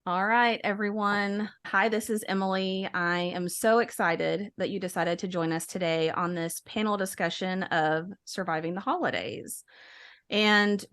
All right, everyone. Hi, this is Emily. I am so excited that you decided to join us today on this panel discussion of surviving the holidays. And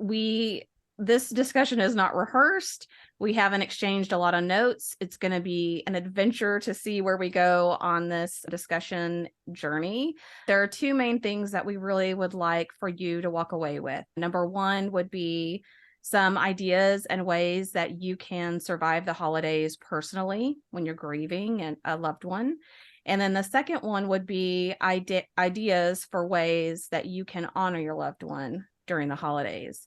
this discussion is not rehearsed. We haven't exchanged a lot of notes. It's going to be an adventure to see where we go on this discussion journey. There are two main things that we really would like for you to walk away with. Number one would be some ideas and ways that you can survive the holidays personally when you're grieving a loved one. And then the second one would be ideas for ways that you can honor your loved one during the holidays.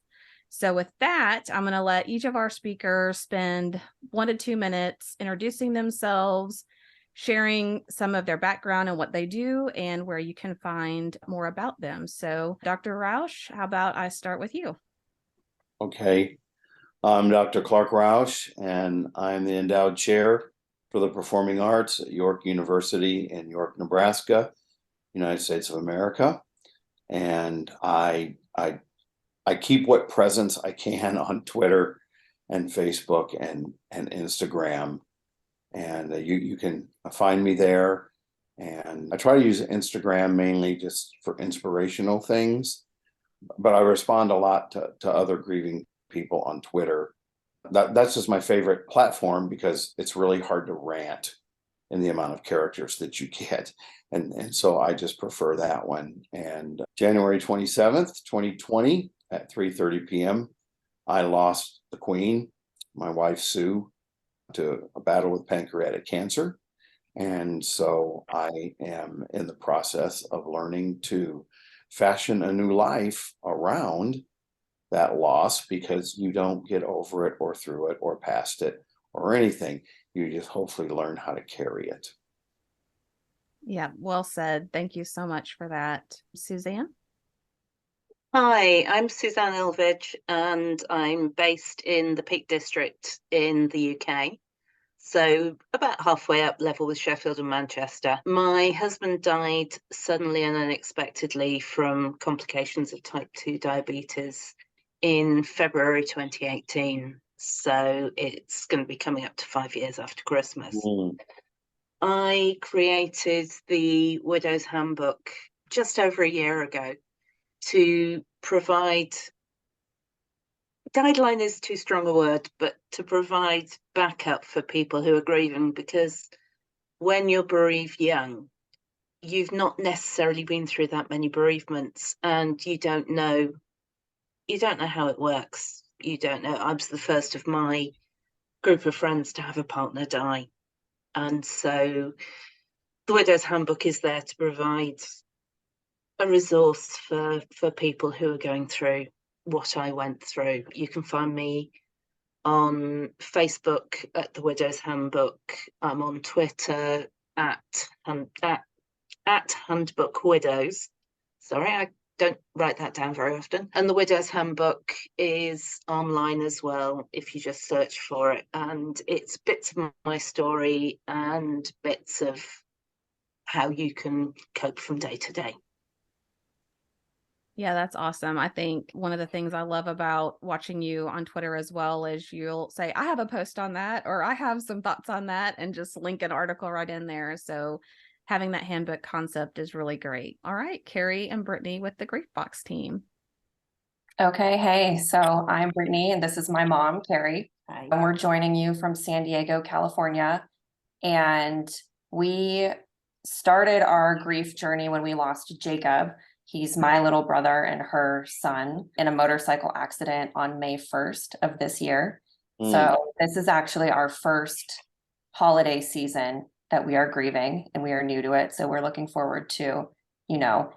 So with that, I'm going to let each of our speakers spend 1 to 2 minutes introducing themselves, sharing some of their background and what they do, and where you can find more about them. So Dr. Roush, how about I start with you? Okay, I'm Dr. Clark Roush, and I'm the endowed chair for the performing arts at York University in York, Nebraska, United States of America. And I keep what presence I can on Twitter and Facebook and Instagram. And you can find me there. And I try to use Instagram mainly just for inspirational things, but I respond a lot to other grieving people on Twitter. That's just my favorite platform because it's really hard to rant in the amount of characters that you get. And so I just prefer that one. And January 27th, 2020 at 3:30 p.m., I lost the Queen, my wife, Sue, to a battle with pancreatic cancer. And so I am in the process of learning to fashion a new life around that loss, because you don't get over it or through it or past it or anything. You just hopefully learn how to carry it. Yeah, well said. Thank you so much for that. Suzanne? Hi, I'm Suzanne Elvidge, and I'm based in the Peak District in the UK. So about halfway up level with Sheffield and Manchester. My husband died suddenly and unexpectedly from complications of type 2 diabetes in February 2018. So it's going to be coming up to 5 years after Christmas. I created the Widow's Handbook just over a year ago to provide, guideline is too strong a word, but to provide backup for people who are grieving, because when you're bereaved young, you've not necessarily been through that many bereavements, and you don't know how it works. You don't know. I was the first of my group of friends to have a partner die. And so the Widow's Handbook is there to provide a resource for people who are going through what I went through. You can find me on Facebook at the Widow's Handbook. I'm on Twitter at Handbook Widows. Sorry, I don't write that down very often. And the Widow's Handbook is online as well if you just search for it. And it's bits of my story and bits of how you can cope from day to day. Yeah, that's awesome. I think one of the things I love about watching you on Twitter as well is you'll say, I have a post on that, or I have some thoughts on that, and just link an article right in there. So having that handbook concept is really great. All right, Keri and Brittany with the GriefBox team. Okay, hey, so I'm Brittany and this is my mom, Keri. Hi. And we're joining you from San Diego, California. And we started our grief journey when we lost Jacob. He's my little brother and her son in a motorcycle accident on May 1st of this year. So this is actually our first holiday season that we are grieving, and we are new to it. So we're looking forward to,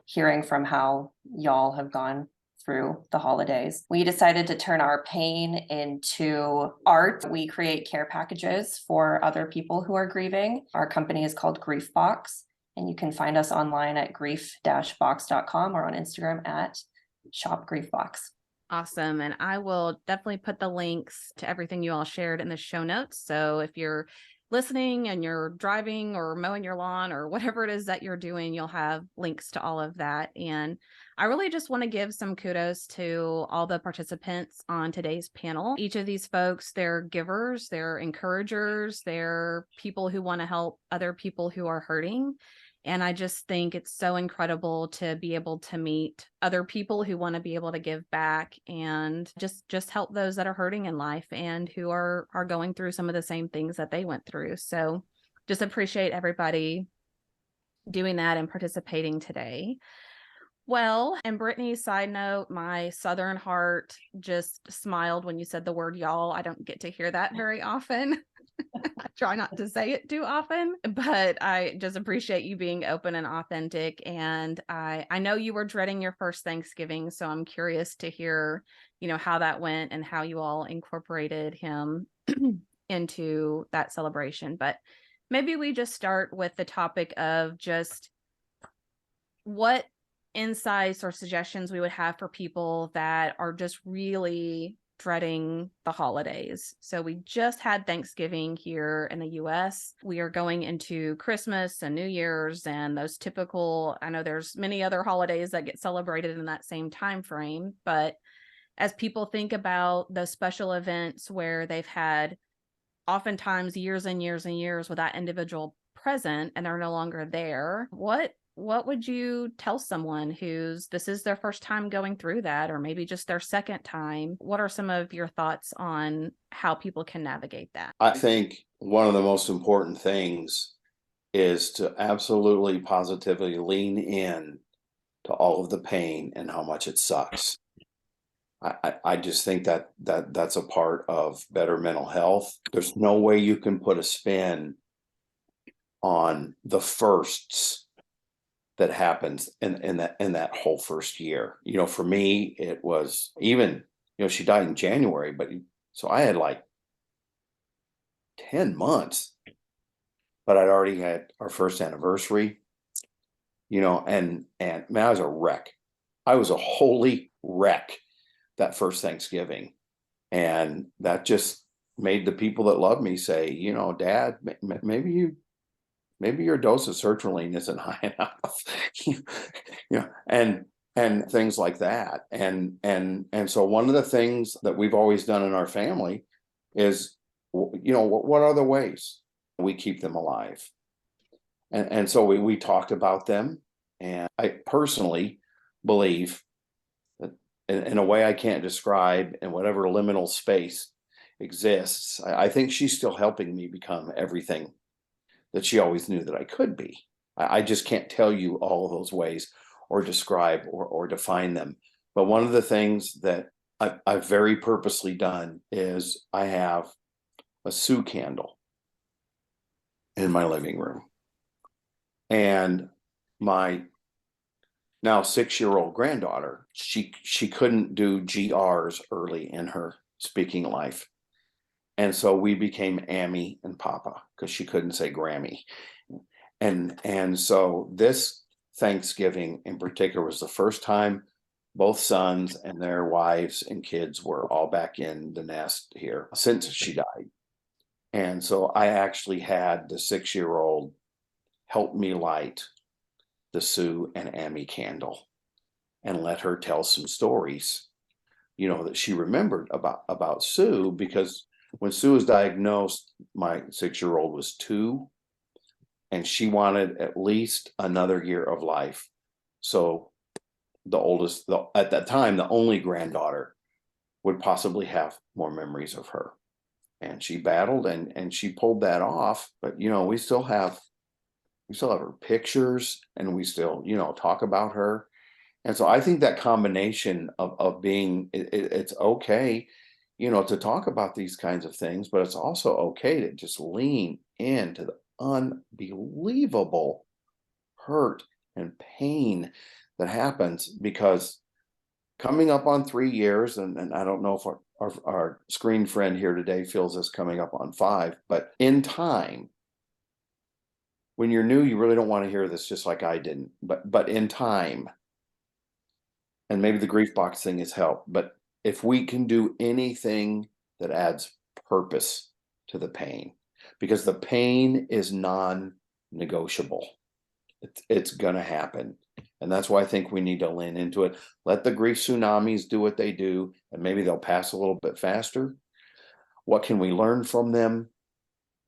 hearing from how y'all have gone through the holidays. We decided to turn our pain into art. We create care packages for other people who are grieving. Our company is called GriefBox, and you can find us online at grief-box.com or on Instagram at shopgriefbox. Awesome. And I will definitely put the links to everything you all shared in the show notes. So if you're listening and you're driving or mowing your lawn or whatever it is that you're doing, you'll have links to all of that. And I really just want to give some kudos to all the participants on today's panel. Each of these folks, they're givers, they're encouragers, they're people who want to help other people who are hurting. And I just think it's so incredible to be able to meet other people who want to be able to give back and just help those that are hurting in life and who are going through some of the same things that they went through. So just appreciate everybody doing that and participating today. Well, and Brittany, side note, my Southern heart just smiled when you said the word y'all. I don't get to hear that very often. I try not to say it too often, but I just appreciate you being open and authentic. And I know you were dreading your first Thanksgiving, so I'm curious to hear, how that went and how you all incorporated him into that celebration. But maybe we just start with the topic of just what insights or suggestions we would have for people that are just really dreading the holidays. So we just had Thanksgiving here in the US. We are going into Christmas and New Year's and those typical, I know there's many other holidays that get celebrated in that same time frame, but as people think about those special events where they've had oftentimes years and years and years with that individual present and they're no longer there, what would you tell someone this is their first time going through that, or maybe just their second time? What are some of your thoughts on how people can navigate that? I think one of the most important things is to absolutely positively lean in to all of the pain and how much it sucks. I just think that's a part of better mental health. There's no way you can put a spin on the firsts that happens in that whole first year. For me, it was even, she died in January, but so I had like 10 months, but I'd already had our first anniversary, and man, I was a wreck. I was a holy wreck that first Thanksgiving. And that just made the people that love me say, Dad, maybe your dose of sertraline isn't high enough, and things like that. And so one of the things that we've always done in our family is, what are the ways we keep them alive? And so we talked about them. And I personally believe that in a way I can't describe, in whatever liminal space exists, I think she's still helping me become everything that she always knew that I could be. I just can't tell you all of those ways or describe or define them. But one of the things that I've very purposely done is I have a Sue candle in my living room. And my now 6-year-old granddaughter, she couldn't do GRs early in her speaking life. And so we became Ammy and Papa because she couldn't say Grammy. And so this Thanksgiving in particular was the first time both sons and their wives and kids were all back in the nest here since she died. And so I actually had the 6-year-old help me light the Sue and Ammy candle and let her tell some stories, that she remembered about Sue, because when Sue was diagnosed, my 6-year-old was 2, and she wanted at least another year of life. So the oldest, at that time, the only granddaughter, would possibly have more memories of her. And she battled and she pulled that off. But, we still have her pictures, and we still, talk about her. And so I think that combination of being, it's okay, to talk about these kinds of things, but it's also okay to just lean into the unbelievable hurt and pain that happens, because coming up on 3 years, and I don't know if our screen friend here today feels this coming up on 5, but in time, when you're new, you really don't want to hear this, just like I didn't, but in time, and maybe the GriefBox thing has helped, but if we can do anything that adds purpose to the pain, because the pain is non-negotiable. It's going to happen. And that's why I think we need to lean into it. Let the grief tsunamis do what they do, and maybe they'll pass a little bit faster. What can we learn from them?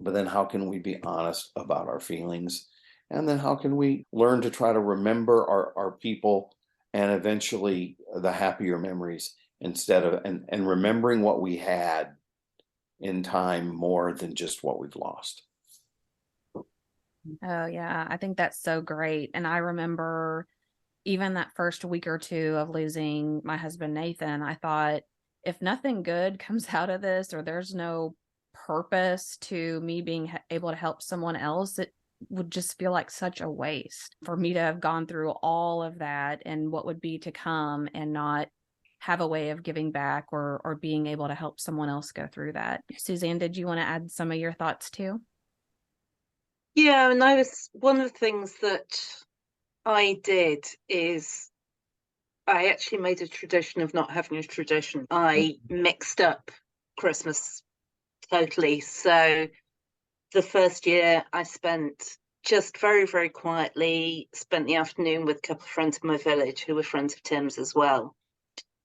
But then how can we be honest about our feelings? And then how can we learn to try to remember our people and eventually the happier memories instead of, and remembering what we had in time more than just what we've lost. Oh, yeah. I think that's so great. And I remember even that first week or two of losing my husband, Nathan, I thought, if nothing good comes out of this, or there's no purpose to me being able to help someone else, it would just feel like such a waste for me to have gone through all of that and what would be to come and not have a way of giving back or being able to help someone else go through that. Suzanne, did you want to add some of your thoughts too? Yeah, and one of the things that I did is I actually made a tradition of not having a tradition. I mixed up Christmas totally. So the first year I spent just very, very quietly, spent the afternoon with a couple of friends in my village who were friends of Tim's as well.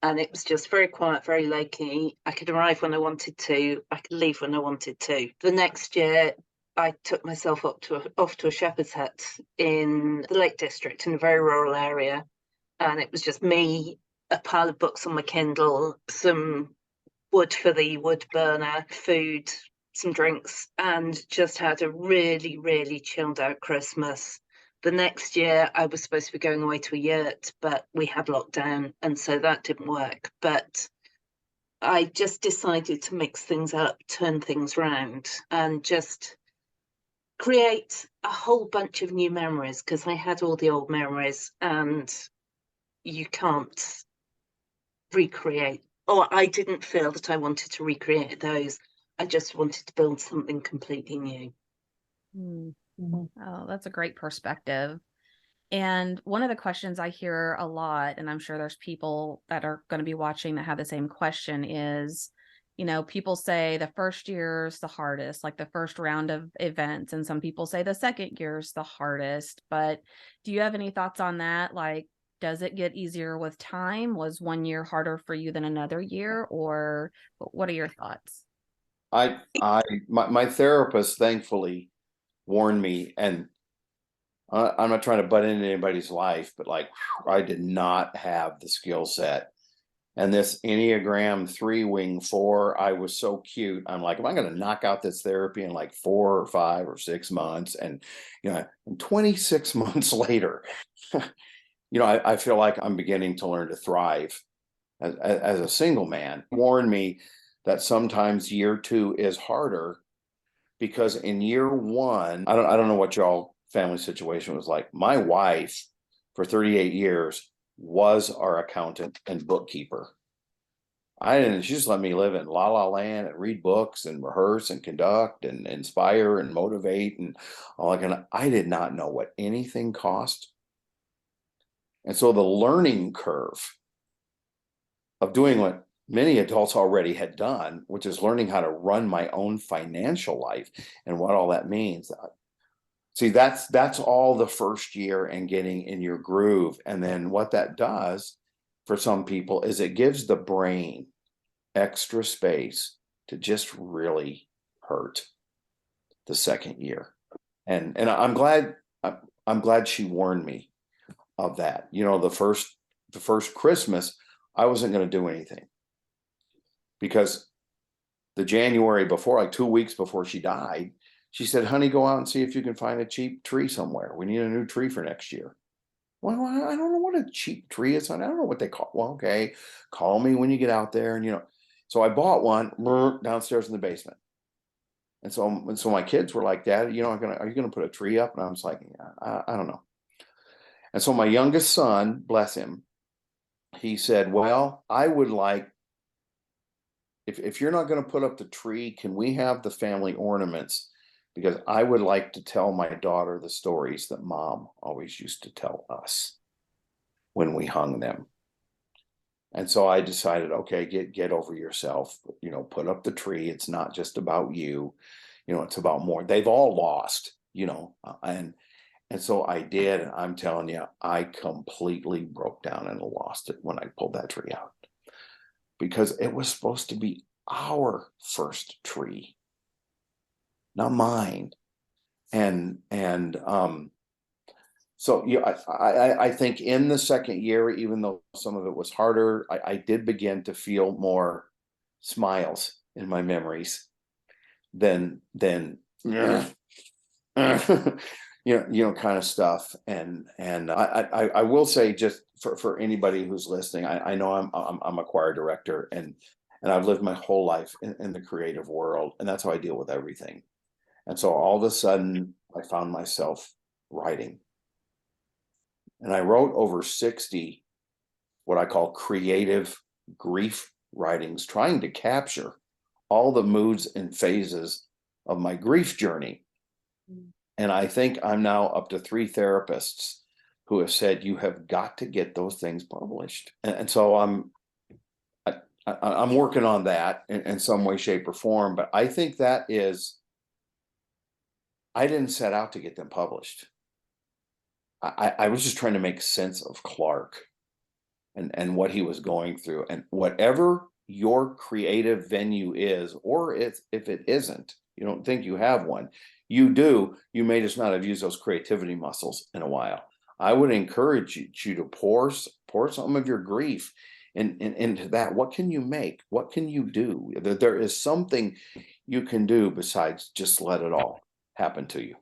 And it was just very quiet, very low key. I could arrive when I wanted to, I could leave when I wanted to. The next year, I took myself off to a shepherd's hut in the Lake District in a very rural area. And it was just me, a pile of books on my Kindle, some wood for the wood burner, food, some drinks, and just had a really, really chilled out Christmas. The next year, I was supposed to be going away to a yurt, but we had lockdown, and so that didn't work. But I just decided to mix things up, turn things around, and just create a whole bunch of new memories, because I had all the old memories, and you can't recreate, or I didn't feel that I wanted to recreate those. I just wanted to build something completely new. Oh, that's a great perspective. And one of the questions I hear a lot, and I'm sure there's people that are going to be watching that have the same question, is, people say the first year is the hardest, like the first round of events. And some people say the second year is the hardest. But do you have any thoughts on that? Like, does it get easier with time? Was one year harder for you than another year? Or what are your thoughts? My therapist thankfully warned me, and I'm not trying to butt into anybody's life, but like, I did not have the skill set. And this Enneagram 3 wing 4, I was so cute. I'm like, am I going to knock out this therapy in like 4 or 5 or 6 months? And, 26 months later, I feel like I'm beginning to learn to thrive as a single man. Warned me that sometimes year 2 is harder, because in year 1, I don't know what y'all family situation was like. My wife for 38 years was our accountant and bookkeeper. She just let me live in la la land and read books and rehearse and conduct and inspire and motivate and all that kind of. I did not know what anything cost. And so the learning curve of doing what many adults already had done, which is learning how to run my own financial life and what all that means. See, that's all the first year and getting in your groove. And then what that does for some people is it gives the brain extra space to just really hurt the second year. And I'm glad she warned me of that. The first Christmas, I wasn't going to do anything, because the January before, like 2 weeks before she died, she said, honey, go out and see if you can find a cheap tree somewhere. We need a new tree for next year. Well, I don't know what a cheap tree is. I don't know what they call. Well, okay, call me when you get out there. And, so I bought one downstairs in the basement. And so my kids were like, Dad, are you going to put a tree up? And I was like, I don't know. And so my youngest son, bless him, he said, well, I would like, if you're not going to put up the tree, can we have the family ornaments? Because I would like to tell my daughter the stories that Mom always used to tell us when we hung them. And so I decided, okay, get over yourself, put up the tree. It's not just about you. it's about more. They've all lost, and so I did. And I'm telling you, I completely broke down and lost it when I pulled that tree out, because it was supposed to be our first tree, not mine. So I think in the second year, even though some of it was harder, I did begin to feel more smiles in my memories than kind of stuff. And I will say, just for anybody who's listening, I know I'm a choir director, and I've lived my whole life in the creative world, and that's how I deal with everything. And so all of a sudden I found myself writing. And I wrote over 60 what I call creative grief writings, trying to capture all the moods and phases of my grief journey. And I think I'm now up to 3 therapists who have said, you have got to get those things published. And so I'm working on that in some way, shape, or form. But I think I didn't set out to get them published. I was just trying to make sense of Clark and what he was going through, and whatever your creative venue is, or if it isn't, you don't think you have one, you do, you may just not have used those creativity muscles in a while. I would encourage you to pour some of your grief into that. What can you make? What can you do? There is something you can do besides just let it all happen to you.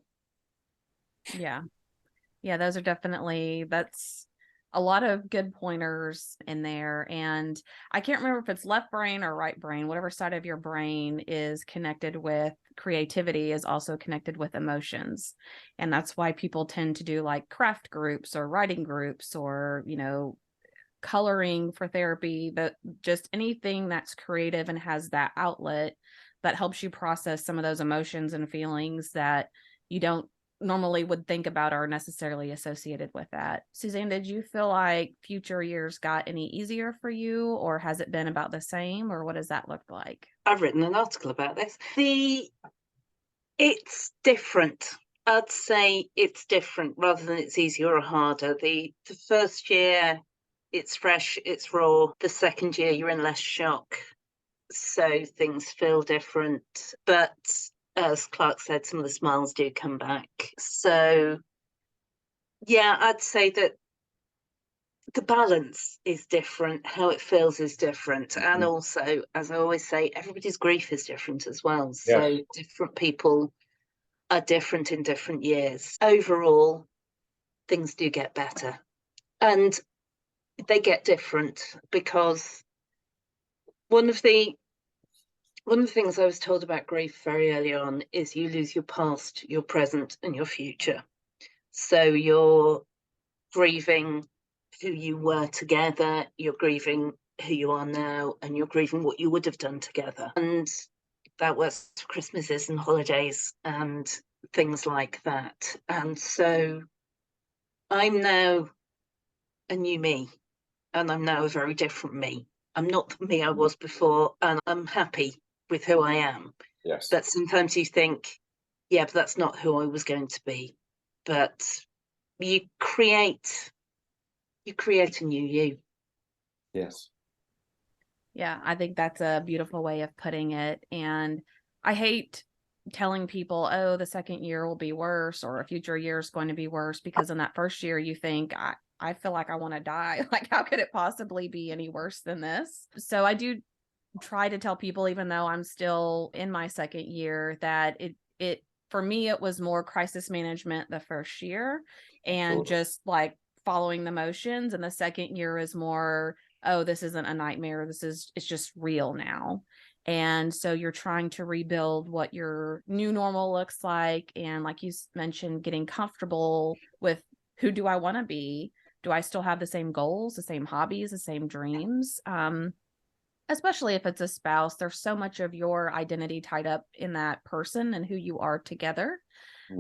Yeah, those are that's a lot of good pointers in there. And I can't remember if it's left brain or right brain, whatever side of your brain is connected with creativity is also connected with emotions. And that's why people tend to do like craft groups or writing groups, or, coloring for therapy, but just anything that's creative and has that outlet that helps you process some of those emotions and feelings that you don't normally would think about are necessarily associated with that. Suzanne, did you feel like future years got any easier for you, or has it been about the same, or what does that look like? I've written an article about this. It's different. I'd say it's different rather than it's easier or harder. The first year, it's fresh, it's raw. The second year, you're in less shock, so things feel different. But as Clark said, some of the smiles do come back. So, yeah, I'd say that the balance is different. How it feels is different. And also, as I always say, everybody's grief is different as well. So different people are different in different years. Overall, things do get better. And they get different because one of the things I was told about grief very early on is you lose your past, your present, and your future. So you're grieving who you were together, you're grieving who you are now, and you're grieving what you would have done together. And that was Christmases and holidays and things like that. And so I'm now a new me, and I'm now a very different me. I'm not the me I was before, and I'm happy with who I am. Yes. But sometimes you think, yeah, but that's not who I was going to be. But you create a new you. Yes. Yeah, I think that's a beautiful way of putting it. And I hate telling people, oh, the second year will be worse, or a future year is going to be worse, because in that first year you think, I feel like I want to die. Like, how could it possibly be any worse than this? So I do try to tell people, even though I'm still in my second year, that it for me, it was more crisis management the first year and just like following the motions. And the second year is more, oh, this isn't a nightmare. It's just real now. And so you're trying to rebuild what your new normal looks like. And like you mentioned, getting comfortable with, who do I want to be? Do I still have the same goals, the same hobbies, the same dreams? Especially if it's a spouse, there's so much of your identity tied up in that person and who you are together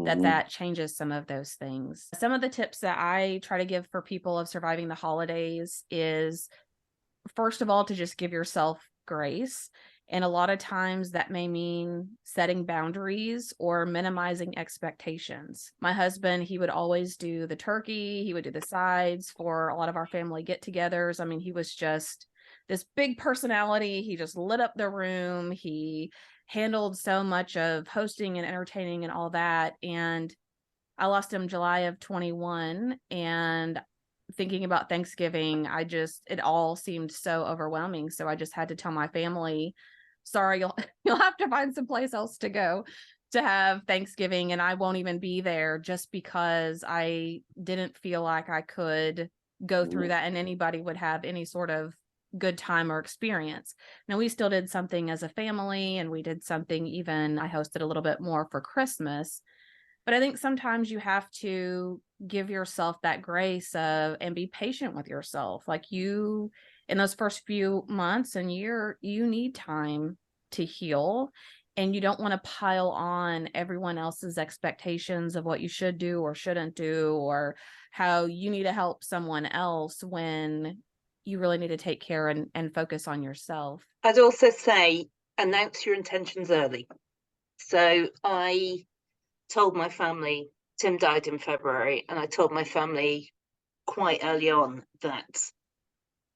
that changes some of those things. Some of the tips that I try to give for people of surviving the holidays is, first of all, to just give yourself grace And a lot of times that may mean setting boundaries or minimizing expectations. My husband, he would always do the turkey. He would do the sides for a lot of our family get-togethers. I mean, he was just this big personality. He just lit up the room. He handled so much of hosting and entertaining and all that. And I lost him July of 21. And thinking about Thanksgiving, it all seemed so overwhelming. So I just had to tell my family, sorry, you'll have to find someplace else to go to have Thanksgiving, and I won't even be there, just because I didn't feel like I could go through that and anybody would have any sort of good time or experience. Now, we still did something as a family, and we did something, even I hosted a little bit more for Christmas. But I think sometimes you have to give yourself that grace and be patient with yourself. Like, you, in those first few months and year, you need time to heal, and you don't want to pile on everyone else's expectations of what you should do or shouldn't do, or how you need to help someone else, when you really need to take care and focus on yourself. I'd also say, announce your intentions early. So I told my family, Tim died in February, and I told my family quite early on that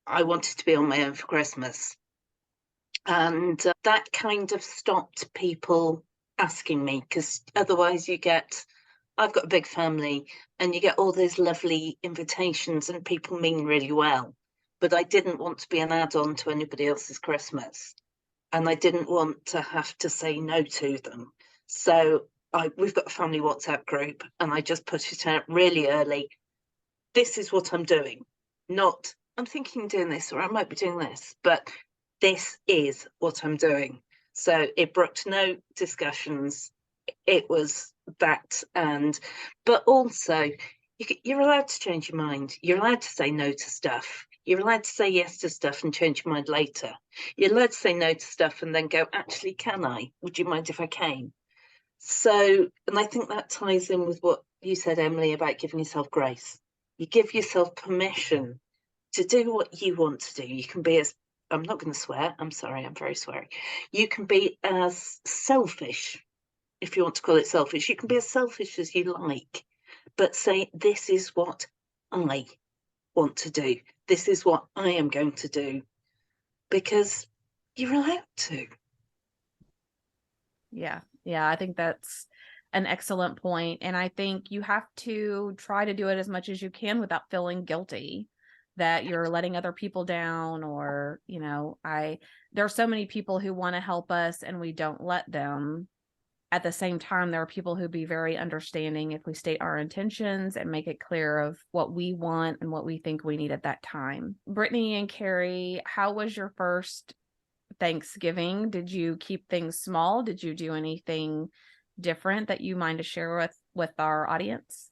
I wanted to be on my own for Christmas. And that kind of stopped people asking me, because otherwise I've got a big family, and you get all those lovely invitations and people mean really well. But I didn't want to be an add-on to anybody else's Christmas. And I didn't want to have to say no to them. So we've got a family WhatsApp group, and I just put it out really early. This is what I'm doing. Not, I'm thinking of doing this, or I might be doing this, but this is what I'm doing. So it brooked no discussions. It was that. But also, you're allowed to change your mind. You're allowed to say no to stuff. You're allowed to say yes to stuff and change your mind later. You're allowed to say no to stuff and then go, actually, can I? Would you mind if I came? So, and I think that ties in with what you said, Emily, about giving yourself grace. You give yourself permission to do what you want to do. You can be as, I'm not going to swear, I'm sorry, I'm very sweary. You can be as selfish, if you want to call it selfish. You can be as selfish as you like, but say, this is what I want to do. This is what I am going to do, because you're allowed to. Yeah, I think that's an excellent point. And I think you have to try to do it as much as you can without feeling guilty that you're letting other people down, or, there are so many people who want to help us and we don't let them. At the same time, there are people who be very understanding if we state our intentions and make it clear of what we want and what we think we need at that time. Brittany and Keri, how was your first Thanksgiving? Did you keep things small? Did you do anything different that you mind to share with our audience?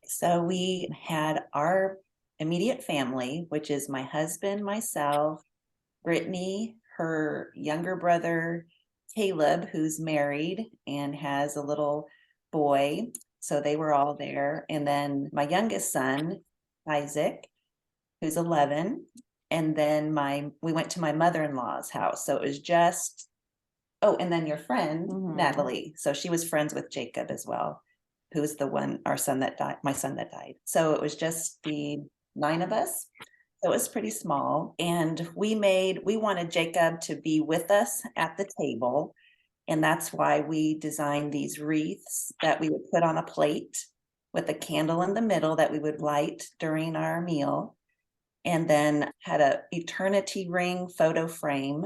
So we had our immediate family, which is my husband, myself, Brittany, her younger brother, Caleb, who's married and has a little boy. So they were all there. And then my youngest son, Isaac, who's 11. And then we went to my mother-in-law's house. So it was just, and then your friend, Natalie. So she was friends with Jacob as well, who's my son that died. So it was just the 9 of us. So it was pretty small. And we wanted Jacob to be with us at the table. And that's why we designed these wreaths that we would put on a plate with a candle in the middle that we would light during our meal. And then had a eternity ring photo frame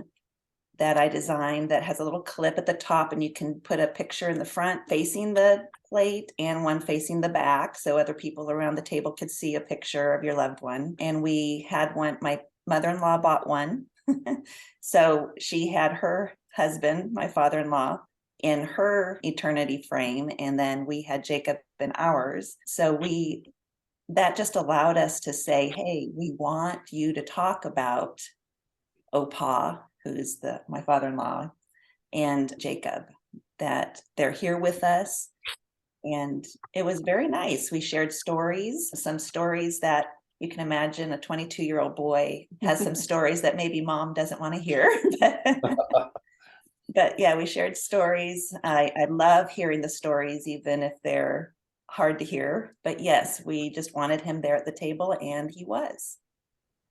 that I designed that has a little clip at the top, and you can put a picture in the front facing the plate and one facing the back, so other people around the table could see a picture of your loved one. And we had one, my mother-in-law bought one. So she had her husband, my father-in-law, in her eternity frame, and then we had Jacob in ours. So that just allowed us to say, hey, we want you to talk about Opa, who's my father-in-law, and Jacob, that they're here with us. And it was very nice. We shared stories, some stories that you can imagine a 22-year-old boy has some stories that maybe mom doesn't want to hear. But yeah, we shared stories. I love hearing the stories, even if they're hard to hear. But yes, we just wanted him there at the table, and he was.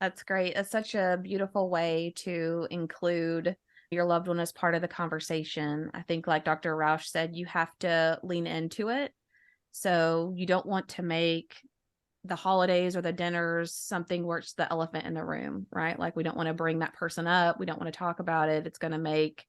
That's great. That's such a beautiful way to include your loved one as part of the conversation. I think, like Dr. Roush said, you have to lean into it. So you don't want to make the holidays or the dinners something where it's the elephant in the room, right? Like, we don't want to bring that person up. We don't want to talk about it. It's going to make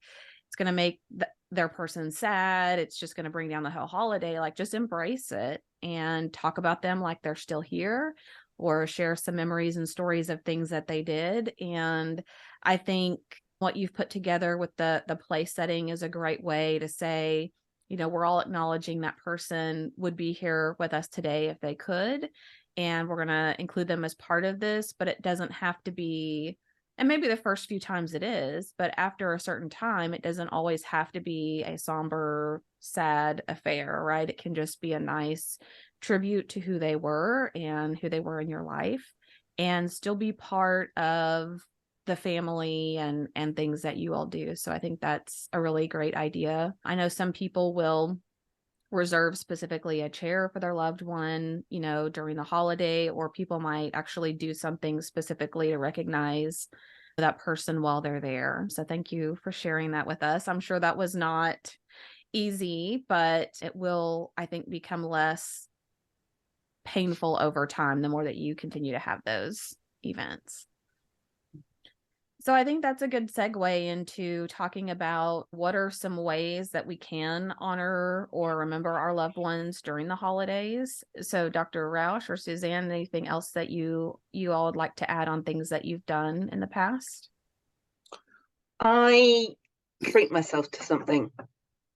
their person sad. It's just going to bring down the whole holiday. Like, just embrace it and talk about them like they're still here, or share some memories and stories of things that they did. And I think what you've put together with the place setting is a great way to say, you know, we're all acknowledging that person would be here with us today if they could, and we're going to include them as part of this. But it doesn't have to be, and maybe the first few times it is, but after a certain time, it doesn't always have to be a somber, sad affair, right? It can just be a nice tribute to who they were and who they were in your life, and still be part of the family and things that you all do. So I think that's a really great idea. I know some people will reserve specifically a chair for their loved one, you know, during the holiday, or people might actually do something specifically to recognize that person while they're there. So thank you for sharing that with us. I'm sure that was not easy, but it will, I think, become less painful over time the more that you continue to have those events. So I think that's a good segue into talking about what are some ways that we can honor or remember our loved ones during the holidays. So Dr. Roush or Suzanne, anything else that you all would like to add on things that you've done in the past? I treat myself to something.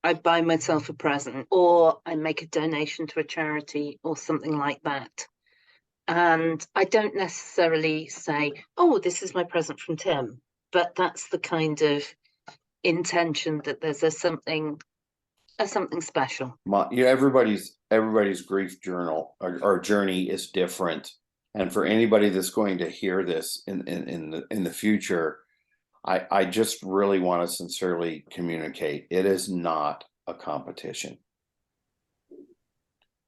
I buy myself a present, or I make a donation to a charity or something like that. And I don't necessarily say, oh, this is my present from Tim, but that's the kind of intention that there's something special. Everybody's grief journal or journey is different. And for anybody that's going to hear this in the future, I just really want to sincerely communicate, it is not a competition.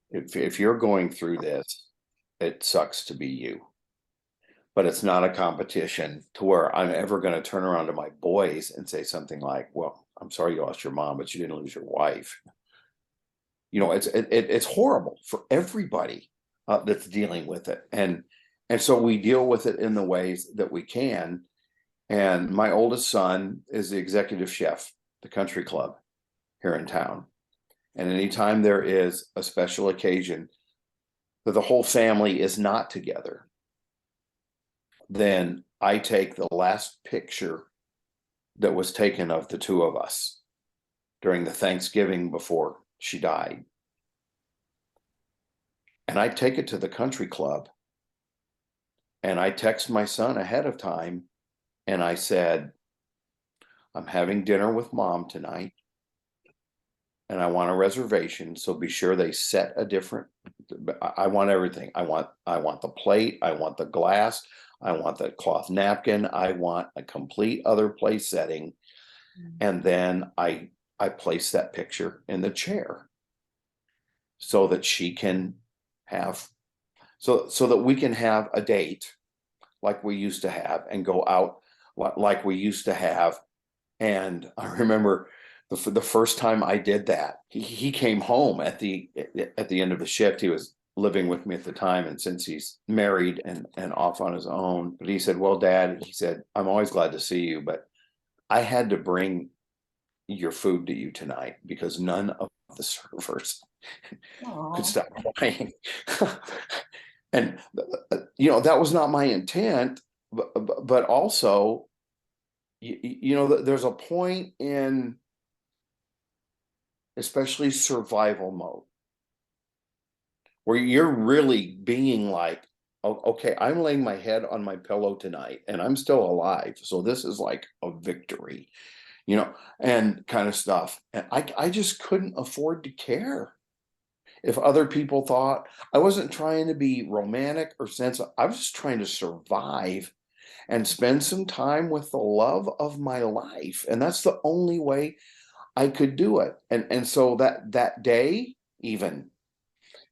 If you're going through this, it sucks to be you. But it's not a competition to where I'm ever going to turn around to my boys and say something like, well, I'm sorry you lost your mom, but you didn't lose your wife. You know, it's horrible for everybody that's dealing with it. And so we deal with it in the ways that we can. And my oldest son is the executive chef at the country club here in town. And anytime there is a special occasion that the whole family is not together, then I take the last picture that was taken of the two of us during the Thanksgiving before she died, and I take it to the country club, and I text my son ahead of time, and I said, I'm having dinner with mom tonight, and I want a reservation, so be sure they set a different, I want everything. I want the plate, I want the glass, I want the cloth napkin, I want a complete other place setting. And then I place that picture in the chair so that she can have, so that we can have a date like we used to have and go out like we used to have. And I remember the first time I did that, he came home at the end of the shift. He was living with me at the time, and since he's married and off on his own, but he said, well, Dad, he said, I'm always glad to see you, but I had to bring your food to you tonight because none of the servers could stop crying. And you know, that was not my intent, but also you know, there's a point in especially survival mode where you're really being like, oh, okay, I'm laying my head on my pillow tonight and I'm still alive, so this is like a victory, you know, and kind of stuff. And I just couldn't afford to care. if other people thought. I wasn't trying to be romantic or sensitive. I was just trying to survive and spend some time with the love of my life. And that's the only way I could do it. And so that day, even,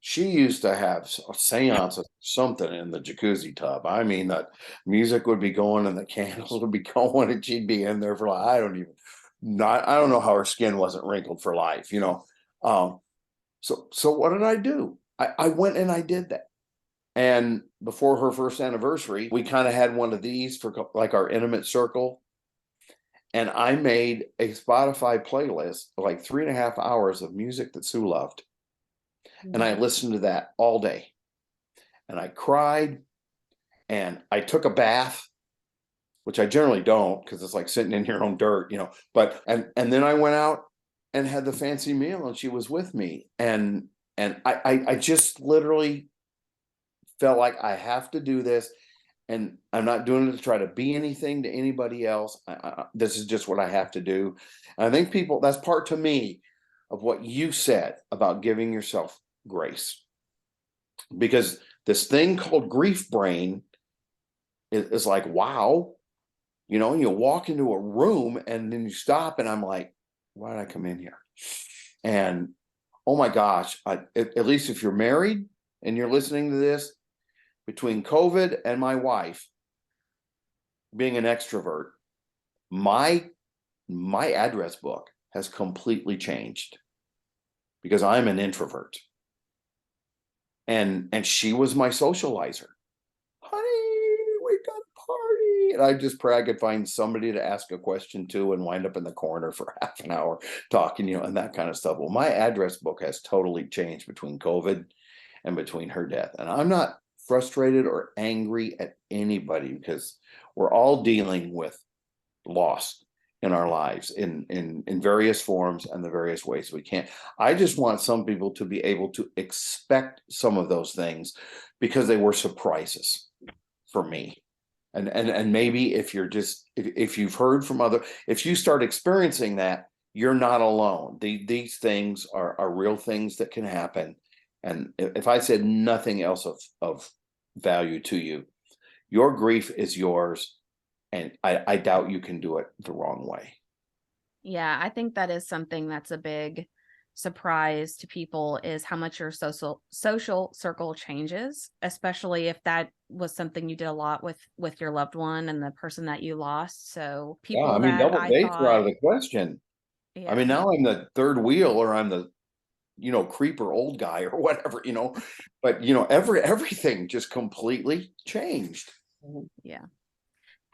she used to have a seance or something in the jacuzzi tub. I mean, the music would be going and the candles would be going, and she'd be in there for like, I don't know how her skin wasn't wrinkled for life, you know. So what did I do? I went and I did that. And before her first anniversary, we kind of had one of these for like our intimate circle. And I made a Spotify playlist of like 3.5 hours of music that Sue loved. And I listened to that all day. And I cried, and I took a bath, which I generally don't because it's like sitting in your own dirt, you know. But and then I went out and had the fancy meal, and she was with me. And I just literally felt like I have to do this. And I'm not doing it to try to be anything to anybody else. This is just what I have to do. And I think people, that's part to me of what you said about giving yourself grace. Because this thing called grief brain is like, wow, you know, you walk into a room and then you stop, and I'm like, why did I come in here? And oh my gosh, at least if you're married and you're listening to this, between COVID and my wife being an extrovert, my address book has completely changed because I'm an introvert. And she was my socializer. Honey, we got a party. And I just pray I could find somebody to ask a question to and wind up in the corner for half an hour talking, you know, and that kind of stuff. Well, my address book has totally changed between COVID and between her death. And I'm not frustrated or angry at anybody because we're all dealing with loss in our lives in various forms and the various ways we can. I just want some people to be able to expect some of those things because they were surprises for me. And maybe if you're just, if you've heard from if you start experiencing that, you're not alone. These things are real things that can happen. And if I said nothing else of value to you, your grief is yours. And I doubt you can do it the wrong way. Yeah, I think that is something that's a big surprise to people, is how much your social circle changes, especially if that was something you did a lot with your loved one and the person that you lost. So people Yeah, I mean, that double I dates are out of thought, the question. I mean, yeah, now I'm the third wheel, or I'm the, you know, creeper old guy or whatever, you know, but you know, everything just completely changed. yeah.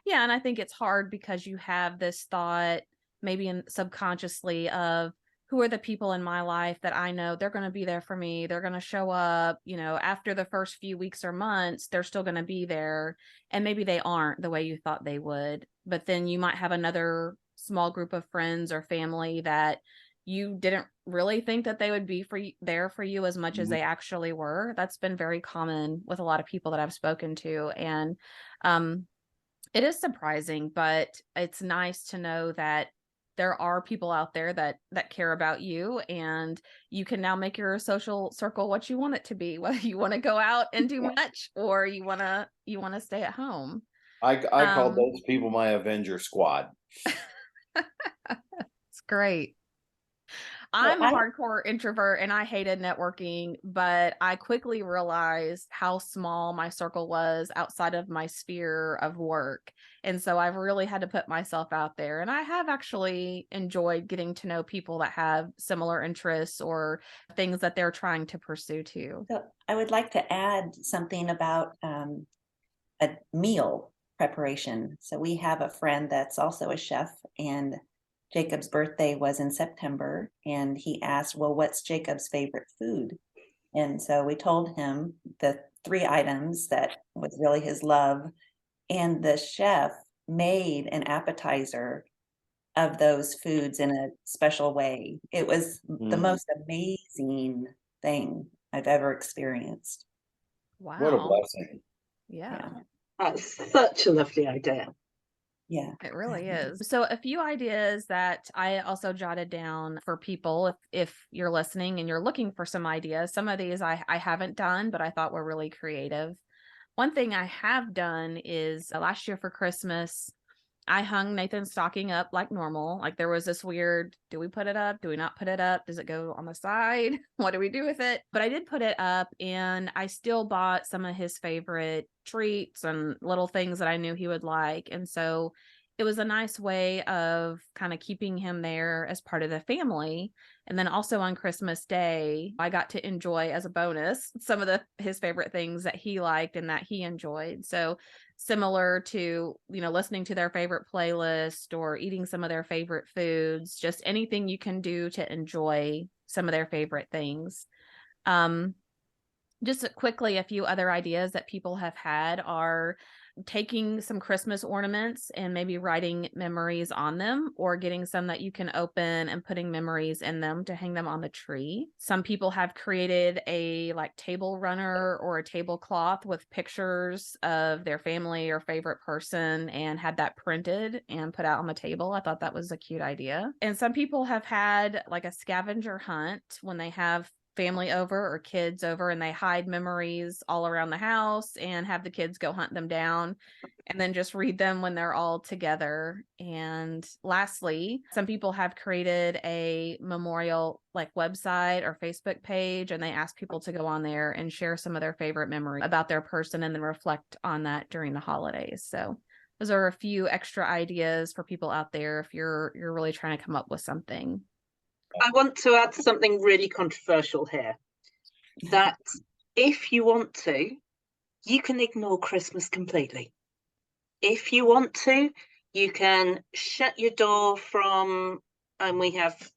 Yeah, and I think it's hard because you have this thought, maybe subconsciously, of who are the people in my life that I know they're going to be there for me. They're going to show up, you know, after the first few weeks or months, they're still going to be there. And maybe they aren't the way you thought they would. But then you might have another small group of friends or family that you didn't really think that they would be there for you as much as they actually were. That's been very common with a lot of people that I've spoken to. And it is surprising, but it's nice to know that there are people out there that care about you, and you can now make your social circle what you want it to be, whether you want to go out and do much or you want to stay at home. I call those people my Avenger squad. It's great. I'm a hardcore introvert and I hated networking, but I quickly realized how small my circle was outside of my sphere of work. And so I've really had to put myself out there. And I have actually enjoyed getting to know people that have similar interests or things that they're trying to pursue too. So I would like to add something about a meal preparation. So we have a friend that's also a chef, and Jacob's birthday was in September, and he asked, well, what's Jacob's favorite food? And so we told him the 3 items that was really his love. And the chef made an appetizer of those foods in a special way. It was the most amazing thing I've ever experienced. Wow. What a blessing. Yeah. That's such a lovely idea. Yeah. It really is. So a few ideas that I also jotted down for people if you're listening and you're looking for some ideas. Some of these I haven't done, but I thought were really creative. One thing I have done is last year for Christmas, I hung Nathan's stocking up like normal. Like there was this weird, do we put it up? Do we not put it up? Does it go on the side? What do we do with it? But I did put it up, and I still bought some of his favorite treats and little things that I knew he would like. And so it was a nice way of kind of keeping him there as part of the family. And then also on Christmas Day, I got to enjoy as a bonus some of his favorite things that he liked and that he enjoyed. So similar to, listening to their favorite playlist or eating some of their favorite foods, just anything you can do to enjoy some of their favorite things. Just quickly, a few other ideas that people have had are taking some Christmas ornaments and maybe writing memories on them, or getting some that you can open and putting memories in them to hang them on the tree. Some people have created a table runner or a tablecloth with pictures of their family or favorite person and had that printed and put out on the table. I thought that was a cute idea. And some people have had a scavenger hunt when they have family over or kids over, and they hide memories all around the house and have the kids go hunt them down and then just read them when they're all together. And lastly, some people have created a memorial website or Facebook page, and they ask people to go on there and share some of their favorite memories about their person and then reflect on that during the holidays. So those are a few extra ideas for people out there if you're really trying to come up with something. I want to add something really controversial here, that if you want to, you can ignore Christmas completely. If you want to, you can shut your door from, and we have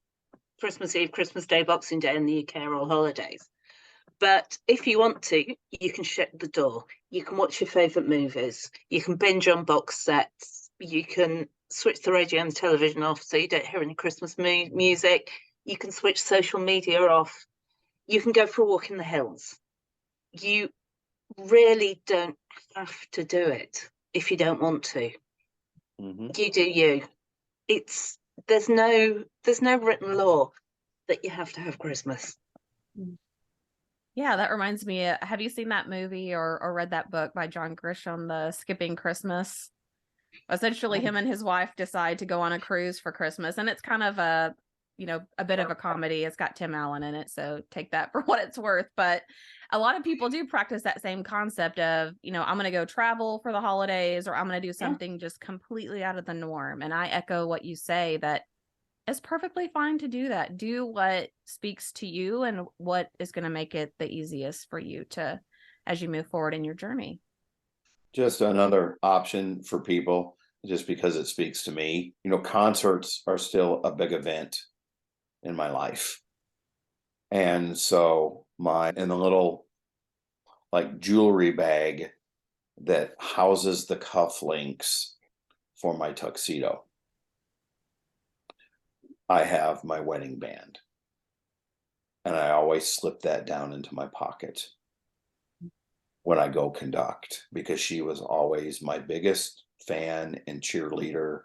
Christmas Eve, Christmas Day, Boxing Day in the UK are all holidays. But if you want to, you can shut the door. You can watch your favourite movies. You can binge on box sets. You can switch the radio and the television off so you don't hear any Christmas music. You can switch social media off. You can go for a walk in the hills. You really don't have to do it if you don't want to. Mhm. You do you. There's no written law that you have to have Christmas. Yeah, that reminds me, have you seen that movie or read that book by John Grisham, The Skipping Christmas? Essentially, him and his wife decide to go on a cruise for Christmas, and it's kind of a bit of a comedy. It's got Tim Allen in it, so take that for what it's worth. But a lot of people do practice that same concept of, I'm going to go travel for the holidays, or I'm going to do something just completely out of the norm. And I echo what you say, that it's perfectly fine to do that. Do what speaks to you and what is going to make it the easiest for you to, as you move forward in your journey. Just another option for people, just because it speaks to me. Concerts are still a big event in my life. And so in the little jewelry bag that houses the cufflinks for my tuxedo, I have my wedding band. And I always slip that down into my pocket when I go conduct, because she was always my biggest fan and cheerleader.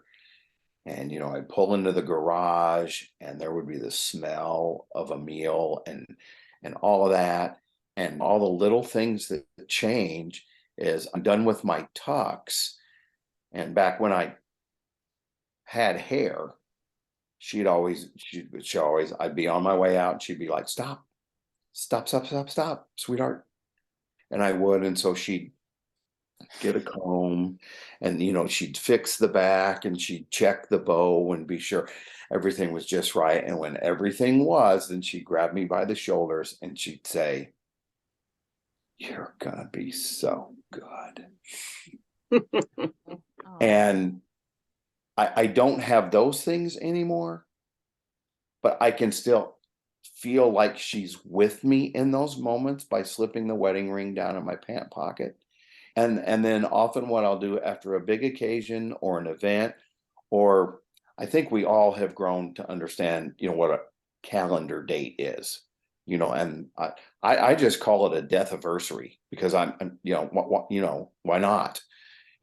And, I'd pull into the garage and there would be the smell of a meal and all of that. And all the little things that change is I'm done with my tux. And back when I had hair, I'd be on my way out and she'd be like, stop, sweetheart. And I would. And so she'd get a comb and, she'd fix the back and she'd check the bow and be sure everything was just right. And when everything was, then she'd grab me by the shoulders and she'd say, "You're gonna be so good." And I don't have those things anymore, but I can still feel like she's with me in those moments by slipping the wedding ring down in my pant pocket. And then often what I'll do after a big occasion or an event, or I think we all have grown to understand, what a calendar date is, and I just call it a death anniversary, because I'm why not?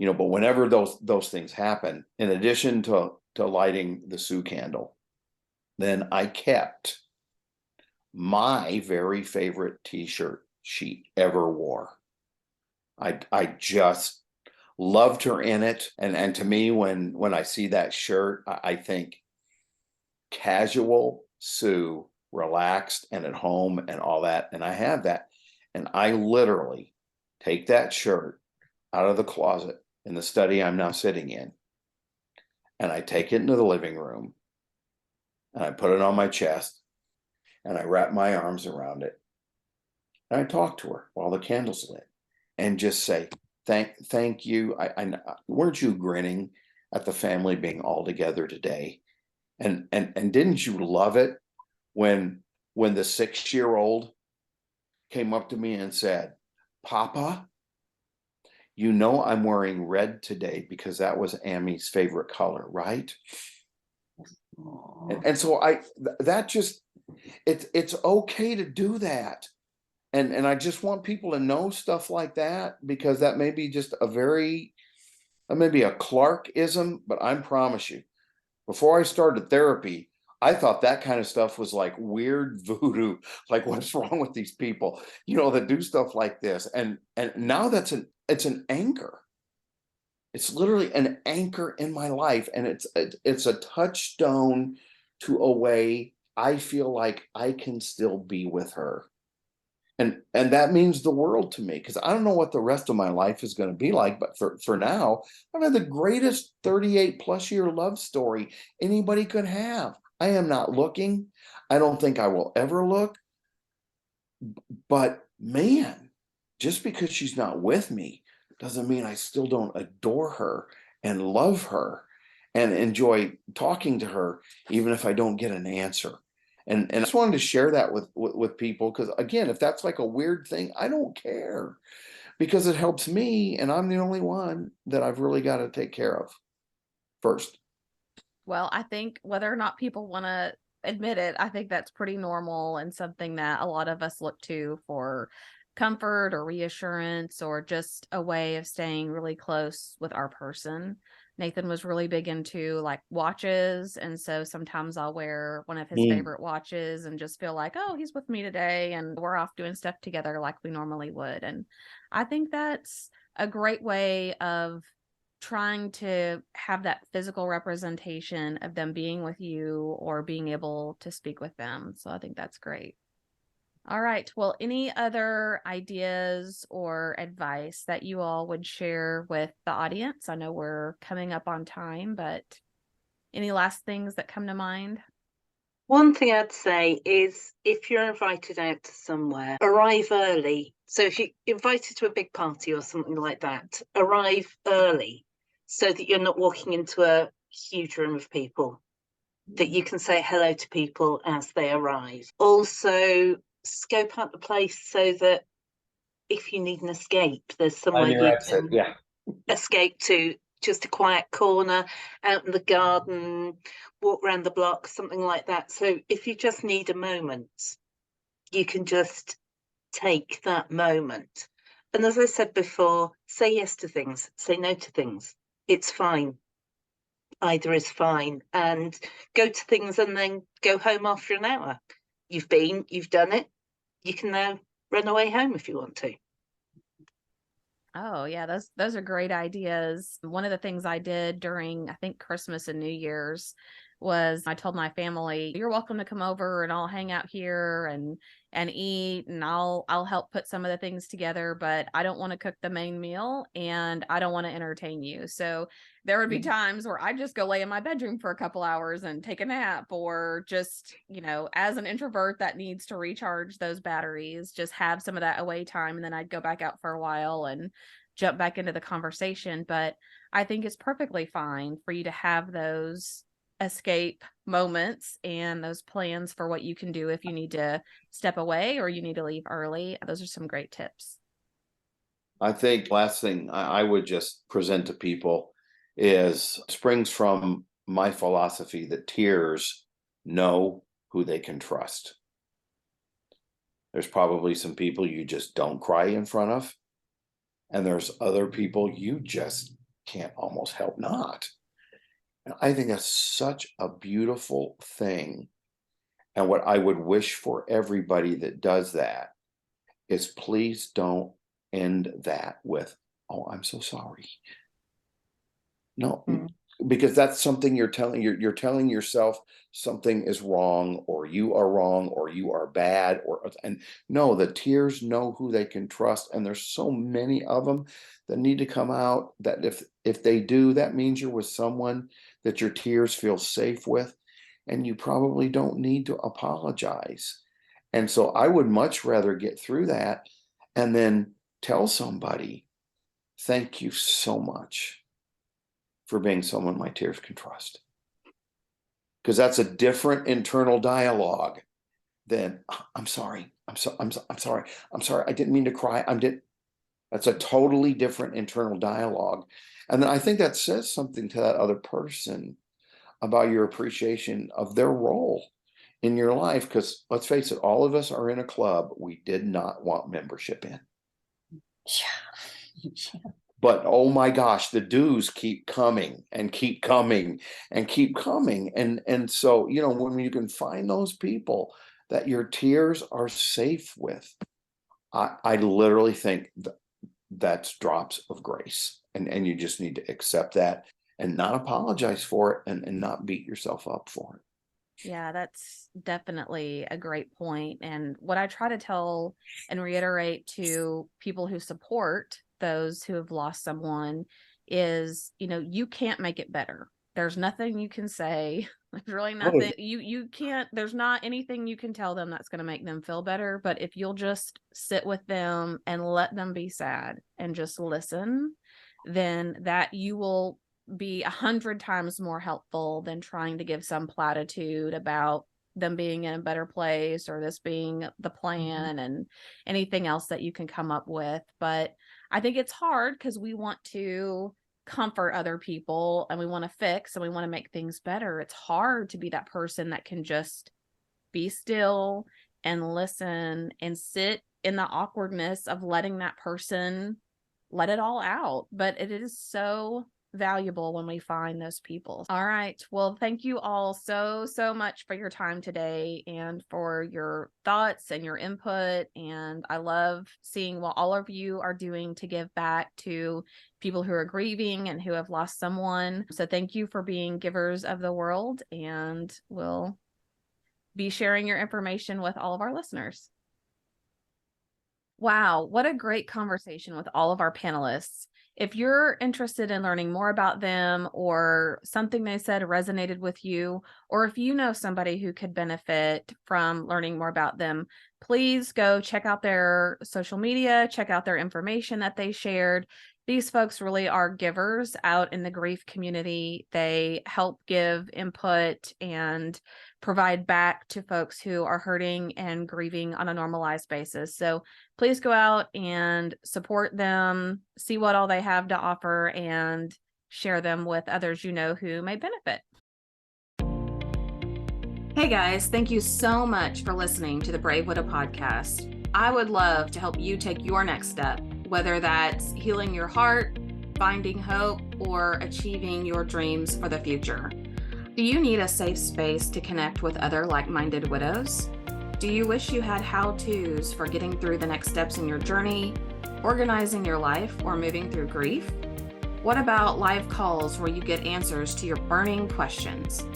but whenever those things happen, in addition to lighting the Sue candle, then I kept my very favorite t-shirt she ever wore. I just loved her in it. And to me, when I see that shirt, I think casual Sue, relaxed and at home and all that. And I have that. And I literally take that shirt out of the closet in the study I'm now sitting in, and I take it into the living room, and I put it on my chest, and I wrap my arms around it, and I talk to her while the candle's lit, and just say, thank you. I weren't you grinning at the family being all together today? And didn't you love it when the 6-year-old came up to me and said, Papa, I'm wearing red today because that was Ammy's favorite color, right? And so it's okay to do that. And I just want people to know stuff like that, because that may be just maybe a Clarkism, but I promise you, before I started therapy, I thought that kind of stuff was like weird voodoo. Like, what's wrong with these people, that do stuff like this? And now it's an anchor. It's literally an anchor in my life. And it's a touchstone to a way I feel like I can still be with her. And that means the world to me, because I don't know what the rest of my life is going to be like. But for now, I've had the greatest 38+ year love story anybody could have. I am not looking. I don't think I will ever look. But man, just because she's not with me doesn't mean I still don't adore her and love her and enjoy talking to her, even if I don't get an answer. And I just wanted to share that with people, because again, if that's like a weird thing, I don't care, because it helps me, and I'm the only one that I've really got to take care of first. Well, I think whether or not people want to admit it, I think that's pretty normal and something that a lot of us look to for comfort or reassurance, or just a way of staying really close with our person. Nathan was really big into like watches, and so sometimes I'll wear one of his favorite watches and just feel like, oh, he's with me today and we're off doing stuff together like we normally would. And I think that's a great way of trying to have that physical representation of them being with you or being able to speak with them. So I think that's great. All right. Well, any other ideas or advice that you all would share with the audience? I know we're coming up on time, but any last things that come to mind? One thing I'd say is, if you're invited out to somewhere, arrive early. So if you're invited to a big party or something like that, arrive early so that you're not walking into a huge room of people, that you can say hello to people as they arrive. Also, scope out the place so that if you need an escape, there's somewhere you can escape to, just a quiet corner out in the garden, walk around the block, something like that. So if you just need a moment, you can just take that moment. And as I said before, say yes to things, say no to things. It's fine. Either is fine. And go to things and then go home after an hour. You've done it. You can now run away home if you want to. Oh, yeah, those are great ideas. One of the things I did during, I think, Christmas and New Year's was I told my family, you're welcome to come over and I'll hang out here and eat, and I'll help put some of the things together, but I don't want to cook the main meal and I don't want to entertain you. So there would be times where I just go lay in my bedroom for a couple hours and take a nap, or just, as an introvert that needs to recharge those batteries, just have some of that away time, and then I'd go back out for a while and jump back into the conversation. But I think it's perfectly fine for you to have those escape moments and those plans for what you can do if you need to step away or you need to leave early. Those are some great tips. I think last thing I would just present to people springs from my philosophy that tears know who they can trust. There's probably some people you just don't cry in front of, and there's other people you just can't almost help not. And I think that's such a beautiful thing. And what I would wish for everybody that does that is please don't end that with, oh, I'm so sorry. No, because that's something you're telling yourself something is wrong, or you are bad, and no, the tears know who they can trust, and there's so many of them that need to come out, that if they do, that means you're with someone that your tears feel safe with, and you probably don't need to apologize. And so I would much rather get through that and then tell somebody, thank you so much for being someone my tears can trust. Because that's a different internal dialogue than, I'm sorry, I'm sorry, I didn't mean to cry. That's a totally different internal dialogue. And then I think that says something to that other person about your appreciation of their role in your life. Because let's face it, all of us are in a club we did not want membership in. Yeah. But oh my gosh, the dues keep coming and keep coming and keep coming. And so, when you can find those people that your tears are safe with, I literally think that's drops of grace. And you just need to accept that and not apologize for it, and not beat yourself up for it. Yeah, that's definitely a great point. And what I try to tell and reiterate to people who support those who have lost someone is, you can't make it better. There's nothing you can say. There's really nothing you can't, there's not anything you can tell them that's going to make them feel better. But if you'll just sit with them and let them be sad and just listen, then that you will be 100 times more helpful than trying to give some platitude about them being in a better place or this being the plan and anything else that you can come up with. But I think it's hard because we want to comfort other people and we want to fix and we want to make things better. It's hard to be that person that can just be still and listen and sit in the awkwardness of letting that person let it all out. But it is so valuable when we find those people. All right. Well, thank you all so much for your time today and for your thoughts and your input. And I love seeing what all of you are doing to give back to people who are grieving and who have lost someone. So thank you for being givers of the world, and we'll be sharing your information with all of our listeners. Wow, what a great conversation with all of our panelists. If you're interested in learning more about them, or something they said resonated with you, or if you know somebody who could benefit from learning more about them, please go check out their social media, check out their information that they shared. These folks really are givers out in the grief community. They help give input and provide back to folks who are hurting and grieving on a normalized basis. So please go out and support them, see what all they have to offer, and share them with others you know who may benefit. Hey guys, thank you so much for listening to the Brave Widow podcast. I would love to help you take your next step, whether that's healing your heart, finding hope, or achieving your dreams for the future. Do you need a safe space to connect with other like-minded widows? Do you wish you had how-tos for getting through the next steps in your journey, organizing your life, or moving through grief? What about live calls where you get answers to your burning questions?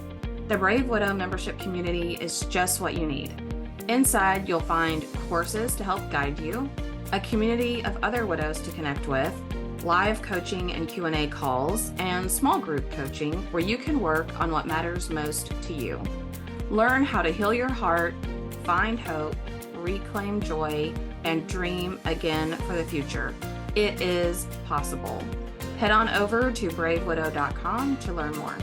The Brave Widow membership community is just what you need. Inside, you'll find courses to help guide you, a community of other widows to connect with, live coaching and Q&A calls, and small group coaching where you can work on what matters most to you. Learn how to heal your heart, find hope, reclaim joy, and dream again for the future. It is possible. Head on over to bravewidow.com to learn more.